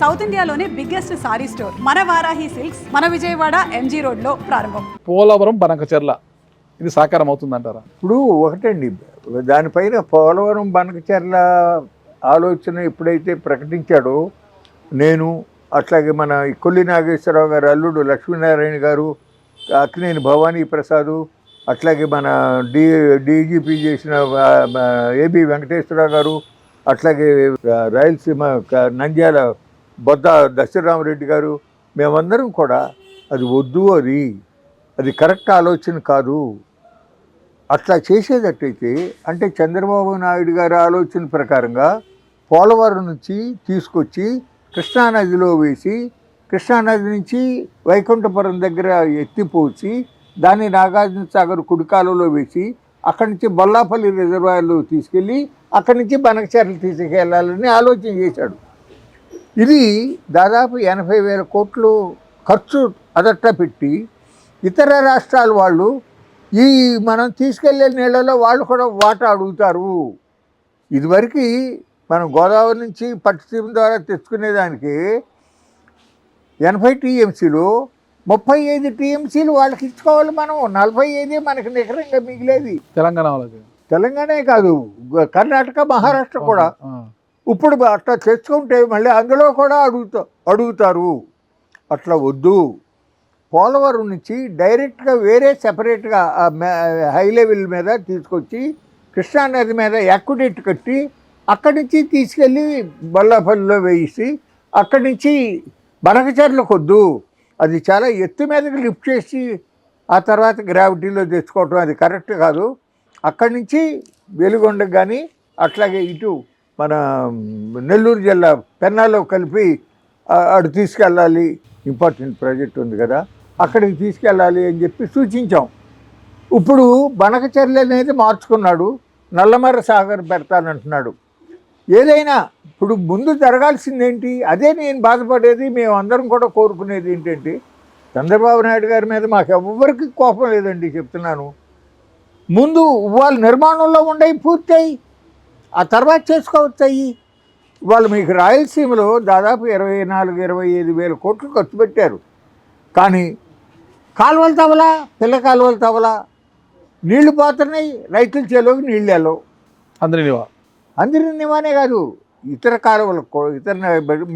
South ఇండియాలోనే biggest sorry store మన Varahi silks మన విజయవాడ ఎంజీ రోడ్లో ప్రారంభం. పోలవరం బనకచెర్ల ఇది సాకారం అవుతుందంటారా? ఇప్పుడు ఒకటండి, దానిపైన పోలవరం బనకచెర్ల ఆలోచన ఎప్పుడైతే ప్రకటించాడో నేను, అట్లాగే మన కొల్లి నాగేశ్వరరావు గారు అల్లుడు లక్ష్మీనారాయణ గారు, అక్కినేని భవానీ ప్రసాదు, అట్లాగే మన డీజీపీ చేసిన ఏబి వెంకటేశ్వరరావు గారు, అట్లాగే రాయలసీమ నంద్యాల బొద్ద దశరామరెడ్డి గారు, మేమందరం కూడా అది వద్దు, అది కరెక్ట్ ఆలోచన కాదు, అట్లా చేసేటట్టయితే అంటే చంద్రబాబు నాయుడు గారి ఆలోచన ప్రకారంగా పోలవరం నుంచి తీసుకొచ్చి కృష్ణానదిలో వేసి, కృష్ణానది నుంచి వైకుంఠపురం దగ్గర ఎత్తిపోసి, దాన్ని నాగార్జున సాగర్ కుడికాలలో వేసి, అక్కడి నుంచి బొల్లాపల్లి రిజర్వాయర్లో తీసుకెళ్ళి అక్కడి నుంచి బనకచెర్ల తీసుకెళ్ళాలని ఆలోచన చేశాడు. ఇది దాదాపు 80,000 కోట్లు ఖర్చు అదట్లా పెట్టి ఇతర రాష్ట్రాల వాళ్ళు ఈ మనం తీసుకెళ్లే నీళ్ళలో వాళ్ళు కూడా వాటా అడుగుతారు. ఇదివరకు మనం గోదావరి నుంచి పట్టిసీమ ద్వారా తెచ్చుకునేదానికి 80 టీఎంసీలు 35 టీఎంసీలు వాళ్ళకి ఇచ్చుకోవాలి. మనం 45 మనకి నికరంగా మిగిలేది. తెలంగాణే కాదు, కర్ణాటక, మహారాష్ట్ర కూడా ఇప్పుడు అట్లా తెచ్చుకుంటే మళ్ళీ అందులో కూడా అడుగుతారు. అట్లా వద్దు. పోలవరం నుంచి డైరెక్ట్గా వేరే సెపరేట్గా హై లెవెల్ మీద తీసుకొచ్చి కృష్ణానది మీద యాక్విడేట్ కట్టి అక్కడి నుంచి తీసుకెళ్ళి బొల్లాపల్లిలో వేసి అక్కడి నుంచి బనకచెర్లకు వద్దు. అది చాలా ఎత్తు మీదకి లిఫ్ట్ చేసి ఆ తర్వాత గ్రావిటీలో తెచ్చుకోవటం అది కరెక్ట్ కాదు. అక్కడి నుంచి వెలుగొండకు కానీ, అట్లాగే ఇటు మన నెల్లూరు జిల్లా పెన్నాలో కలిపి అటు తీసుకెళ్ళాలి, ఇంపార్టెంట్ ప్రాజెక్ట్ ఉంది కదా, అక్కడికి తీసుకెళ్ళాలి అని చెప్పి సూచించాం. ఇప్పుడు బనకచెర్ల అనేది మార్చుకున్నాడు, నల్లమర్ర సాగర్ పెడతానంటున్నాడు. ఏదైనా ఇప్పుడు ముందు జరగాల్సిందేంటి? అదే నేను బాధపడేది, మేము అందరం కూడా కోరుకునేది ఏంటంటే, చంద్రబాబు నాయుడు గారి మీద మాకు ఎవ్వరికి కోపం లేదండి, చెప్తున్నాను. ముందు వాళ్ళు నిర్మాణంలో ఉండయి పూర్తయి ఆ తర్వాత చేసుకోవచ్చాయి. వాళ్ళు మీకు రాయలసీమలో దాదాపు 24-25 వేల కోట్లు ఖర్చు పెట్టారు. కానీ కాలువలు తవ్వలా, పిల్ల కాలువలు తవ్వలా, నీళ్లు పోతున్నాయి, రైతుల చేలోకి నీళ్ళు వెళ్ళవు. అందరి నివానే కాదు, ఇతర కాలువలకు, ఇతర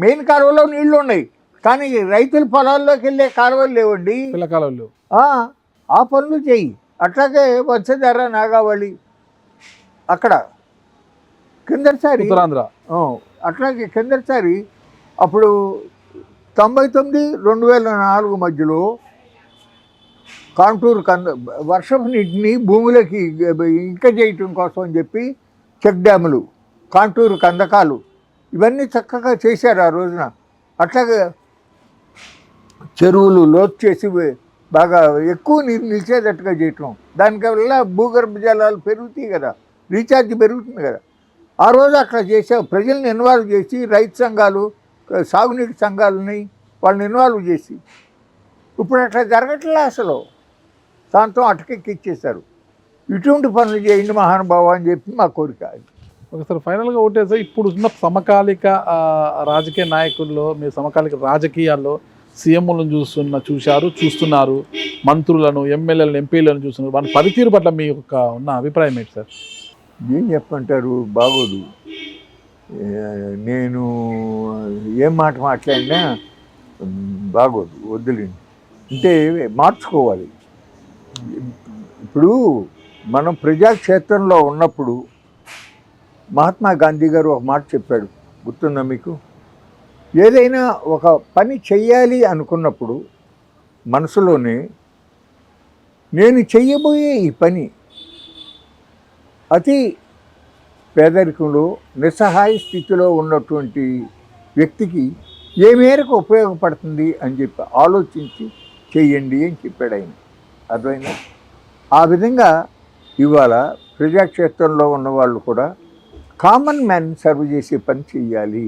మెయిన్ కాలువలో నీళ్లు ఉన్నాయి, కానీ రైతుల పొలాల్లోకి వెళ్ళే కాలువలు లేవండి. ఆ పనులు చెయ్యి. అట్లాగే వచ్చేదార నాగావళి అక్కడ కిందసారి అట్లాగే కిందసారి అప్పుడు 99-2004 మధ్యలో కాంటూరు వర్షపు నీటిని భూములకి ఇంక చేయటం కోసం అని చెప్పి చెక్ డ్యాములు, కాంటూరు కందకాలు ఇవన్నీ చక్కగా చేశారు ఆ రోజున. అట్లాగే చెరువులు లోతు చేసి బాగా ఎక్కువ నీరు నిలిచేటట్టుగా చేయటం, దానివల్ల భూగర్భ జలాలు పెరుగుతాయి కదా, రీఛార్జ్ పెరుగుతుంది కదా. ఆ రోజు అట్లా చేసావు, ప్రజల్ని ఇన్వాల్వ్ చేసి, రైతు సంఘాలు, సాగునీటి సంఘాలని వాళ్ళని ఇన్వాల్వ్ చేసి. ఇప్పుడు అట్లా జరగట్లే అసలు, దాంతో అటకెక్కిచ్చేశారు. ఇటువంటి పనులు చేయండి మహానుభావ అని చెప్పి మా కోరిక. ఒకసారి ఫైనల్గా ఒకటేసారి ఇప్పుడు ఉన్న సమకాలిక రాజకీయ నాయకుల్లో, మీ సమకాలిక రాజకీయాల్లో సీఎంలను చూస్తున్నారు, మంత్రులను, ఎమ్మెల్యేలను, ఎంపీలను చూస్తున్నారు. వాళ్ళ పనితీరు పట్ల మీ యొక్క ఉన్న అభిప్రాయం ఏంటి సార్? ఏం చెప్పంటారు, బాగోదు. నేను ఏం మాట మాట్లాడినా బాగోదు, వద్దులేండి. అంటే మార్చుకోవాలి. ఇప్పుడు మనం ప్రజాక్షేత్రంలో ఉన్నప్పుడు మహాత్మా గాంధీ గారు ఒక మాట చెప్పాడు, గుర్తుందా మీకు? ఏదైనా ఒక పని చెయ్యాలి అనుకున్నప్పుడు మనసులోనే నేను చెయ్యబోయే ఈ పని అతి పేదరికంలో, నిస్సహాయ స్థితిలో ఉన్నటువంటి వ్యక్తికి ఏ మేరకు ఉపయోగపడుతుంది అని చెప్పి ఆలోచించి చెయ్యండి అని చెప్పాడు ఆయన. అర్థమైనా? ఆ విధంగా ఇవాళ ప్రజాక్షేత్రంలో ఉన్నవాళ్ళు కూడా కామన్ మ్యాన్ సర్వ్ చేసే పని చెయ్యాలి.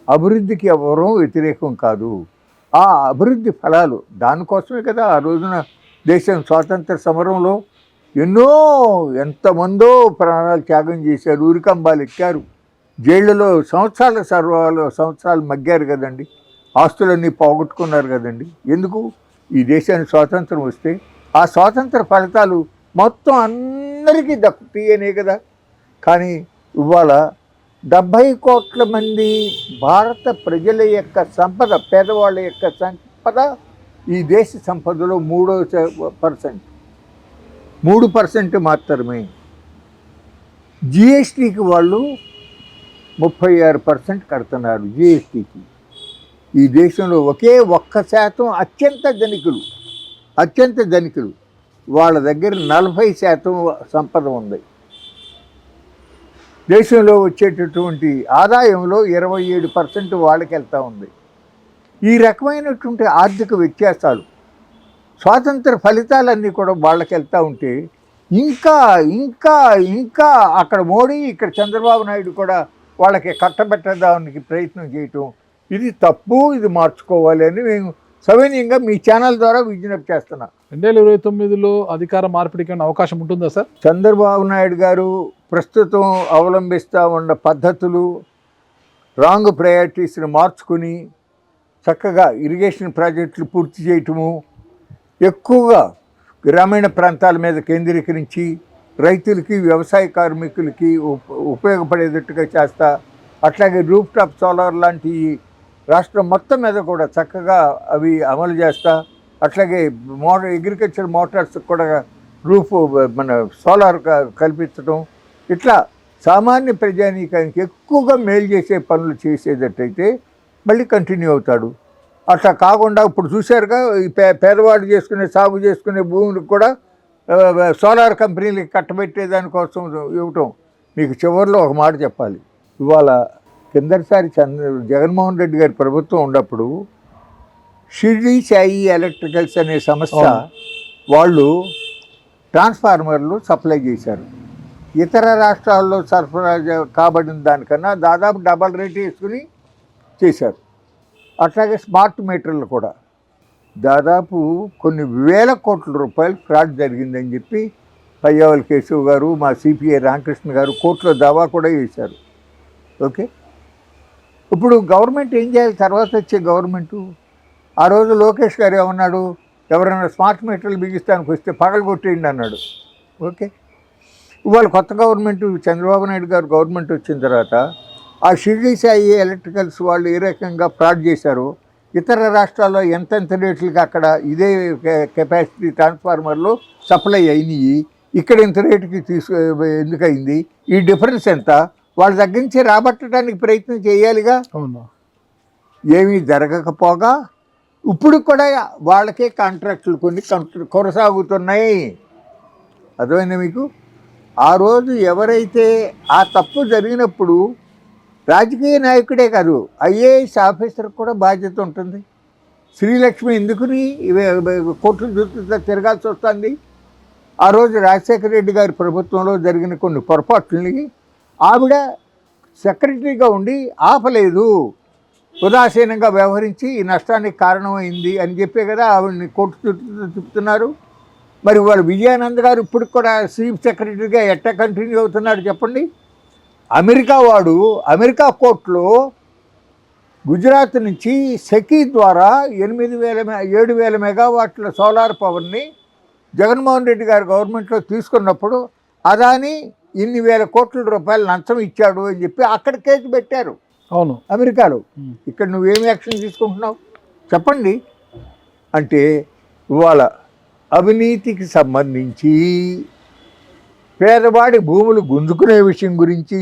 అభివృద్ధికి ఎవరూ వ్యతిరేకం కాదు. ఆ అభివృద్ధి ఫలాలు దానికోసమే కదా ఆ రోజున దేశం స్వాతంత్ర సమరంలో ఎంతమందో ప్రాణాలు త్యాగం చేశారు, ఉరికంబాలు ఎక్కారు, జైళ్ళలో సంవత్సరాలు మగ్గారు కదండి, ఆస్తులన్నీ పోగొట్టుకున్నారు కదండి. ఎందుకు? ఈ దేశానికి స్వాతంత్రం వస్తే ఆ స్వాతంత్ర ఫలితాలు మొత్తం అందరికీ దక్కుతాయనే కదా. కానీ ఇవాళ 70 కోట్ల మంది భారత ప్రజల యొక్క సంపద, పేదవాళ్ళ యొక్క సంపద ఈ దేశ సంపదలో 3% మాత్రమే. జిఎస్టీకి వాళ్ళు 36% కడుతున్నారు. జిఎస్టీకి ఈ దేశంలో ఒకే 1% అత్యంత ధనికులు వాళ్ళ దగ్గర 40% సంపద ఉంది. దేశంలో వచ్చేటటువంటి ఆదాయంలో 27% వాళ్ళకి వెళ్తూ ఉంది. ఈ రకమైనటువంటి ఆర్థిక వ్యత్యాసాలు, స్వాతంత్ర ఫలితాలన్నీ కూడా వాళ్ళకి వెళ్తూ ఉంటే ఇంకా ఇంకా ఇంకా అక్కడ మోడీ, ఇక్కడ చంద్రబాబు నాయుడు కూడా వాళ్ళకి కట్టబెట్టడానికి ప్రయత్నం చేయటం, ఇది తప్పు, ఇది మార్చుకోవాలి అని మేము సవినయంగా మీ ఛానల్ ద్వారా విజ్ఞప్తి చేస్తున్నా. 2029లో అధికార మార్పిడికి అవకాశం ఉంటుందా సార్? చంద్రబాబు నాయుడు గారు ప్రస్తుతం అవలంబిస్తూ ఉన్న పద్ధతులు, రాంగ్ ప్రయారిటీస్ని మార్చుకుని చక్కగా ఇరిగేషన్ ప్రాజెక్టులు పూర్తి చేయటము, ఎక్కువగా గ్రామీణ ప్రాంతాల మీద కేంద్రీకరించి రైతులకి, వ్యవసాయ కార్మికులకి ఉపయోగపడేటట్టుగా చేస్తా, అట్లాగే రూఫ్ టాప్ సోలార్ లాంటి రాష్ట్రం మొత్తం మీద కూడా చక్కగా అవి అమలు చేస్తా, అట్లాగే అగ్రికల్చర్ మోటార్స్ కూడా మన సోలార్ కల్పించడం, ఇట్లా సామాన్య ప్రజానీకానికి ఎక్కువగా మేలు చేసే పనులు చేసేటట్టయితే మళ్ళీ కంటిన్యూ అవుతాడు. అట్లా కాకుండా ఇప్పుడు చూశారుగా ఈ పేదవాడు సాగు చేసుకునే భూములకు కూడా సోలార్ కంపెనీలకి కట్టబెట్టే దానికోసం ఇవ్వటం. మీకు చివరిలో ఒక మాట చెప్పాలి. ఇవాళ కిందటిసారి జగన్మోహన్ రెడ్డి గారి ప్రభుత్వం ఉన్నప్పుడు షిరిడి సాయి ఎలక్ట్రికల్స్ అనే సంస్థ వాళ్ళు ట్రాన్స్ఫార్మర్లు సప్లై చేశారు. ఇతర రాష్ట్రాల్లో సరఫరా కాబడిన దానికన్నా దాదాపు డబల్ రేట్ వేసుకుని చేశారు. అట్లాగే స్మార్ట్ మీటర్లు కూడా దాదాపు కొన్ని వేల కోట్ల రూపాయలు ఫ్రాడ్ జరిగిందని చెప్పి పయ్యావల్ కేశవ్ గారు, మా సిపిఐ రామకృష్ణ గారు కోర్టులో దావా కూడా చేశారు. ఓకే, ఇప్పుడు గవర్నమెంట్ ఏం చేయాలి? తర్వాత వచ్చే గవర్నమెంటు ఆ రోజు లోకేష్ గారు ఏమన్నాడు? ఎవరైనా స్మార్ట్ మీటర్లు బిగిస్తానికి వస్తే పగలగొట్టేయండి అన్నాడు. ఓకే, ఇవాళ కొత్త గవర్నమెంట్ చంద్రబాబు నాయుడు గారు గవర్నమెంట్ వచ్చిన తర్వాత ఆ షిరిడి సాయి ఎలక్ట్రికల్స్ వాళ్ళు ఏ రకంగా ఫ్రాడ్ చేశారో, ఇతర రాష్ట్రాల్లో ఎంతెంత రేట్లకి అక్కడ ఇదే కెపాసిటీ ట్రాన్స్ఫార్మర్లు సప్లై అయినాయి, ఇక్కడ ఇంత రేటుకి ఎందుకు అయింది, ఈ డిఫరెన్స్ ఎంత, వాళ్ళ దగ్గర నుంచి రాబట్టడానికి ప్రయత్నం చేయాలిగా. అవును, ఏమీ జరగకపోగా ఇప్పుడు కూడా వాళ్ళకే కాంట్రాక్టులు కొన్ని కొనసాగుతున్నాయి. అర్థమైందా మీకు? ఆ రోజు ఎవరైతే ఆ తప్పు జరిగినప్పుడు రాజకీయ నాయకుడే కాదు, ఐఏఎస్ ఆఫీసర్కి కూడా బాధ్యత ఉంటుంది. శ్రీలక్ష్మి ఎందుకుని కోర్టుల చుట్టూ తిరగాల్సి వస్తుంది? ఆ రోజు రాజశేఖర రెడ్డి గారి ప్రభుత్వంలో జరిగిన కొన్ని పొరపాట్లని ఆవిడ సెక్రటరీగా ఉండి ఆపలేదు, ఉదాసీనంగా వ్యవహరించి ఈ నష్టానికి కారణమైంది అని చెప్పే కదా ఆవిడని కోర్టు చుట్టూ తిప్పుతున్నారు. మరి వాళ్ళు విజయానంద్ గారు ఇప్పుడు కూడా చీఫ్ సెక్రటరీగా ఎట్లా కంటిన్యూ అవుతున్నాడు చెప్పండి? అమెరికా కోర్టులో గుజరాత్ నుంచి సెకీ ద్వారా 7,000 మెగావాట్ల సోలార్ పవర్ని జగన్మోహన్ రెడ్డి గారు గవర్నమెంట్లో తీసుకున్నప్పుడు అదాని ఇన్ని వేల కోట్ల రూపాయలు లంచం ఇచ్చాడు అని చెప్పి అక్కడ కేసు పెట్టారు. అవును, అమెరికాలో. ఇక్కడ నువ్వేమి యాక్షన్ తీసుకుంటున్నావు చెప్పండి? అంటే ఇవాళ అవినీతికి సంబంధించి పేదవాడి భూములు గుంజుకునే విషయం గురించి,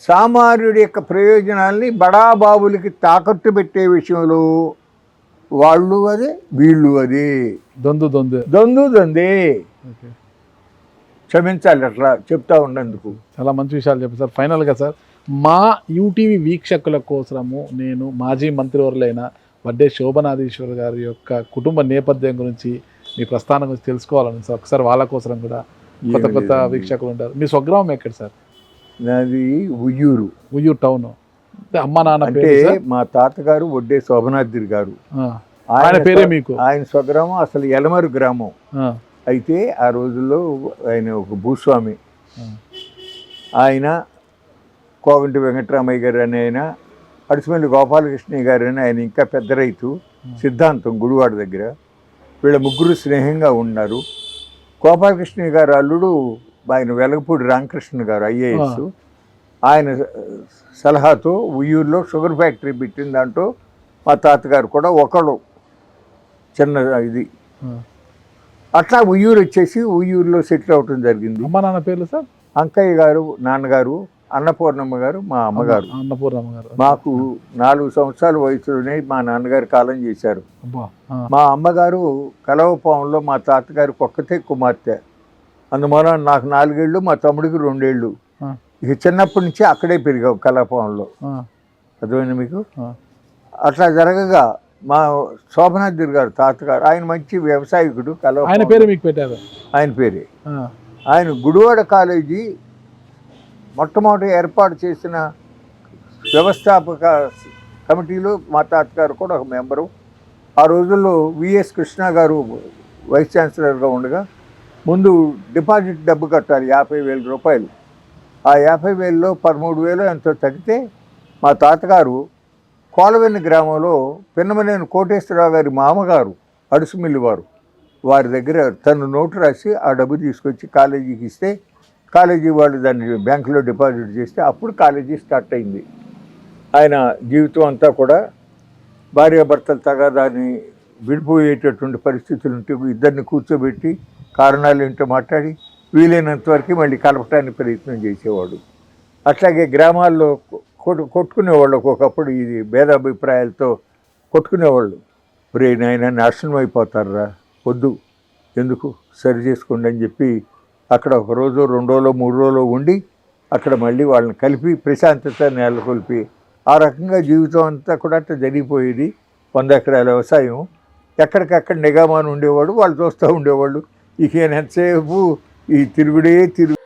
సామాన్యుడి యొక్క ప్రయోజనాల్ని బడాబాబులకి తాకట్టు పెట్టే విషయంలో వాళ్ళు అదే వీళ్ళు అదే దొందే. క్షమించాలి అట్లా చెప్తా ఉన్నందుకు. చాలా మంచి విషయాలు చెప్పారు సార్. ఫైనల్గా సార్, మా యూటీవీ వీక్షకుల కోసము నేను మాజీ మంత్రివర్యులైన వడ్డే శోభనాధీశ్వర్ గారి యొక్క కుటుంబ నేపథ్యం గురించి, మీ ప్రస్థానం గురించి తెలుసుకోవాలని సార్. ఒకసారి వాళ్ళ కోసం కూడా కొత్త వీక్షకులు ఉంటారు. మీ స్వగ్రామం ఎక్కడ సార్? నాది ఉయ్యూరు టౌన్. అమ్మ నాన్న అంటే మా తాతగారు వడ్డే శోభనాద్రి గారు, ఆయన పేరే మీకు? ఆయన స్వగ్రామం అసలు ఎలమరు గ్రామం. అయితే ఆ రోజుల్లో ఆయన ఒక భూస్వామి. ఆయన కోగంటి వెంకటరామయ్య గారు అని ఆయన, అడుసుమల్లి గోపాలకృష్ణయ్య గారు అని ఆయన ఇంకా పెద్ద రైతు, సిద్ధాంతం గుడివాడ దగ్గర. వీళ్ళ ముగ్గురు స్నేహంగా ఉన్నారు. గోపాలకృష్ణయ్య గారు అల్లుడు ఆయన వెలగపూడి రామకృష్ణ గారు ఐఏఎస్. ఆయన సలహాతో ఉయ్యూరులో షుగర్ ఫ్యాక్టరీ పెట్టిన దాంట్లో మా తాతగారు కూడా ఒకడు చిన్న ఇది. అట్లా ఉయ్యూరు వచ్చేసి ఉయ్యూరులో సెటిల్ అవ్వటం జరిగింది. అమ్మ నాన్న పేర్లు సార్? అంకయ్య గారు నాన్నగారు, అన్నపూర్ణమ్మ గారు మా అమ్మగారు. అన్నపూర్ణమ్మ గారు. మాకు 4 సంవత్సరాల వయసులోనే మా నాన్నగారు కాలం చేశారు. మా అమ్మగారు కలవపాంలో మా తాతగారికి ఒక్కతే కుమార్తె. అందువల్ల నాకు 4 ఏళ్ళు, మా తమ్ముడికి 2 ఏళ్ళు. ఇక చిన్నప్పటి నుంచి అక్కడే పెరిగావు కలవపాంలో. అర్థమైంది మీకు? అట్లా జరగగా మా శోభనాద్రి గారు తాతగారు, ఆయన మంచి వ్యవసాయకుడు. ఆయన పేరు మీకు పెట్టారు? ఆయన పేరే. ఆయన గుడివాడ కాలేజీ మొట్టమొదటి ఏర్పాటు చేసిన వ్యవస్థాపక కమిటీలో మా తాతగారు కూడా ఒక మెంబరు. ఆ రోజుల్లో విఎస్ కృష్ణ గారు వైస్ ఛాన్సలర్గా ఉండగా ముందు డిపాజిట్ డబ్బు కట్టాలి 50,000 రూపాయలు. ఆ 50,000లో 13,000 ఎంతో తగ్గితే మా తాతగారు కోలవెన్ని గ్రామంలో పిన్నమనేని కోటేశ్వరరావు గారి మామగారు అడుసుమిల్లి వారి దగ్గర తను నోటు రాసి ఆ డబ్బు తీసుకొచ్చి కాలేజీకి ఇస్తే, కాలేజీ వాళ్ళు దాన్ని బ్యాంకులో డిపాజిట్ చేస్తే అప్పుడు కాలేజీ స్టార్ట్ అయింది. ఆయన జీవితం అంతా కూడా భార్యాభర్తలు తగాదాన్ని విడిపోయేటటువంటి పరిస్థితులు ఉంటే ఇద్దరిని కూర్చోబెట్టి కారణాలు ఏంటో మాట్లాడి వీలైనంత వరకు మళ్ళీ కలపటానికి ప్రయత్నం చేసేవాడు. అట్లాగే గ్రామాల్లో కొట్టుకునేవాళ్ళు. ఒకప్పుడు ఇది భేదాభిప్రాయాలతో కొట్టుకునేవాళ్ళు. ఒరే నాయన నాశనం అయిపోతారా, వద్దు, ఎందుకు, సరి చేసుకోండి అని చెప్పి అక్కడ 1 రోజు 2 రోజులు 3 రోజులు ఉండి అక్కడ మళ్ళీ వాళ్ళని కలిపి ప్రశాంతత నెలకొల్పి ఆ రకంగా జీవితం అంతా కూడా అట్లా జరిగిపోయేది. 100 ఎకరాల వ్యవసాయం. ఎక్కడికక్కడ నిఘామాను ఉండేవాడు, వాళ్ళు చూస్తూ ఉండేవాళ్ళు. ఇక ఎంతసేపు ఈ తిరుగుడే తిరుగు.